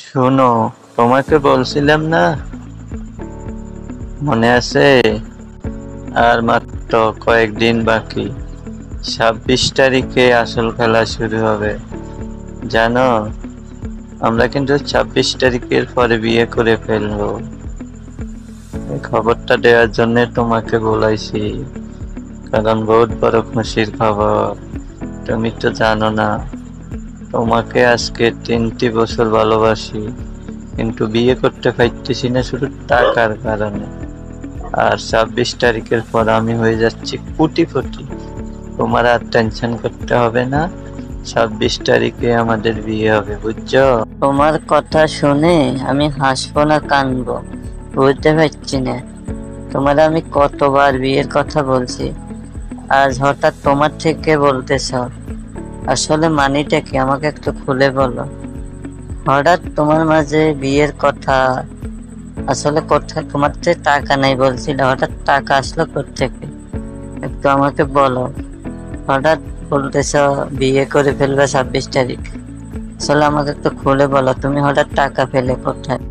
শোনো, তোমাকে বলছিলাম না, মনে আছে? আর মাত্র কয়েকদিন বাকি। 26 তারিখে আসল খেলা শুরু হবে। জানো, আমরা কিন্তু 26 তারিখের পরে বিয়ে করে ফেলবো। এই খবরটা দেওয়ার জন্য তোমাকে বলাইছি, কারণ বহুত বড় খুশির খবর। তুমি তো জানো না, তোমাকে আজকে 3টি বছর ভালোবাসি, কিন্তু বিয়ে করতে পারতেছি না শুধু টাকার কারণে। আর 26 তারিখের পর আমি হয়ে যাচ্ছি কোটিপতি। তোমার আর টেনশন করতে হবে না। 26 তারিখে আমাদের বিয়ে হবে, বুঝছো? তোমার কথা শুনে আমি হাসবো না কানবো বুঝতে পারছি না। তোমার আমি কতবার বিয়ের কথা বলছি, আজ হঠাৎ তোমার থেকে বলতেছ। আসলে মানিটা কি আমাকে একটু খুলে বলো। হঠাৎ তোমার মাঝে বিয়ের কথা, আসলে কোথায় তোমার যে টাকা নাই বলছিল, হঠাৎ টাকা আসলো কোত্থেকে একটু আমাকে বলো। হঠাৎ বলতেছ বিয়ে করে ফেলবে 26 তারিখ, আসলে আমাকে একটু খুলে বলো তুমি হঠাৎ টাকা পেলে কোথায়?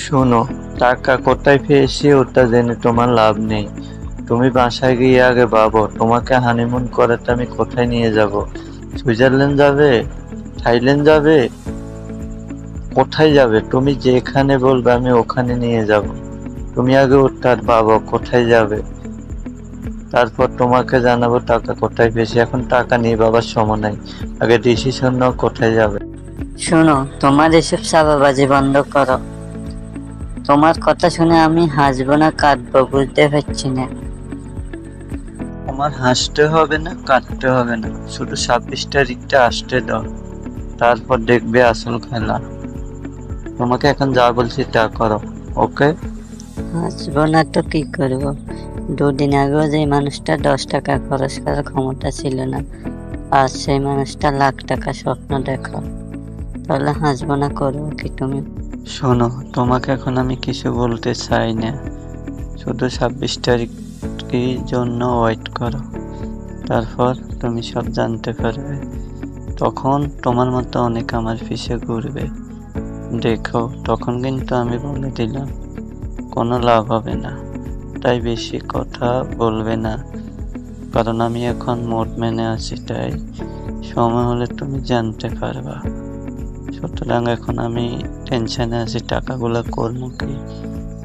শোনো, টাকা কোথায় পেয়েছি ওটা জেনে তোমার লাভ নেই। তুমি বাসায় গিয়ে আগে ভাবো, তোমাকে হানিমুন করাতে আমি কোথায় নিয়ে যাব? সুইজারল্যান্ড যাবে? থাইল্যান্ড যাবে? কোথায় যাবে? তুমি যেখানে বলবে আমি ওখানে নিয়ে যাব। তুমি আগে ওটা ভাবো কোথায় যাবে, তারপর তোমাকে জানাবো টাকা কোথায় পেয়েছি। এখন টাকা নিয়ে বাবার সময় নাই, আগে ডিসিশন নাও কোথায় যাবে। শোনো, তোমার এসব চাপাবাজি বন্ধ করো। তোমার কথা শুনে আমি হাসবো না কাঁদবো বুঝতে পারছি না। তোমার হাসতে হবে না, কাঁদতে হবে না, শুধু 26 তারিখটা আসতে দাও, তারপর দেখবে আসল খেলা। তোমাকে এখন যা বলছি তা করো, ওকে? হাসবো না তো কি করবো? দুদিন আগেও যে মানুষটা 10 টাকা খরচ করার ক্ষমতা ছিল না, আজ সেই মানুষটা লাখ টাকা স্বপ্ন দেখো। তাহলে হাসবো না করবো কি তুমি? শোনো, তোমাকে এখন আমি কিছু বলতে চাই না, শুধু 26 তারিখের জন্য ওয়েট করো, তারপর তুমি সব জানতে পারবে। তখন তোমার মতো অনেক আমার পিছে ঘুরবে। দেখো, তখন কিন্তু আমি বলে দিলাম কোনো লাভ হবে না, তাই বেশি কথা বলবে না, কারণ আমি এখন মোড মেনে আছি, তাই সময় হলে তুমি জানতে পারবা। সুতরাং এখন আমি টেনশনে আছি, টাকাগুলো করবো কি,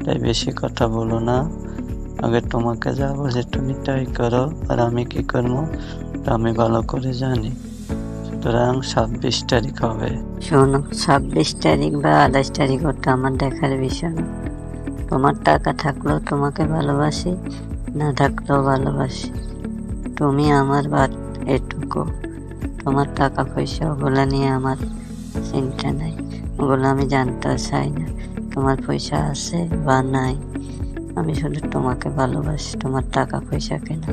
তাই বেশি কথা বলো না। আগে তোমাকে যা বলছে তুমি তাই করো, আর আমি কি করবো তা আমি ভালো করে জানি। সুতরাং 26 তারিখ হবে। শোনো, 26 তারিখ বা 28 তারিখ ওটা আমার দেখার বিষয় না। তোমার টাকা থাকলেও তোমাকে ভালোবাসি, না থাকলেও ভালোবাসি। তুমি আমার বাদ, এটুকু। তোমার টাকা পয়সা ওগুলো নিয়ে আমার চিন্তা নাই, ওগুলো আমি জানতে চাই না। তোমার পয়সা আছে বা নাই, আমি শুধু তোমাকে ভালোবাসি, তোমার টাকা পয়সা কেনা,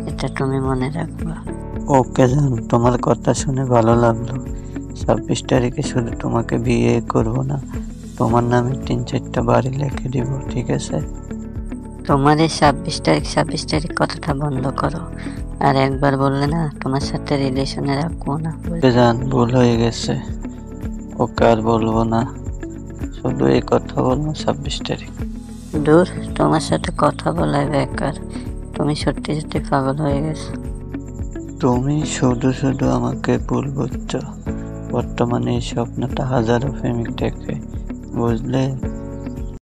এটা তুমি মনে রাখবা। ওকে জান, তোমার কথা শুনে ভালো লাগলো। 26 তারিখে শুধু তোমাকে বিয়ে করব না, তোমার নামে 3-4টা বাড়ি লিখে দিব, ঠিক আছে? তোমার এই 26 তারিখ কথাটা বন্ধ করো। আর একবার বললে না তোমার সাথে রিলেশনে রাখবো না। ওকে জান, ভুল হয়ে গেছে, ওকে আর বলবো না, শুধু এই কথা বলবো 26 তারিখ। দূর, তোমার সাথে কথা বলাই বেকার। তুমি সত্যি সত্যি পাগল হয়ে গেছো। তুমি শুধু শুধু আমাকে ভুল বুঝছো। বর্তমানে এই স্বপ্নটা হাজারো প্রেমিক দেখে, বুঝলে?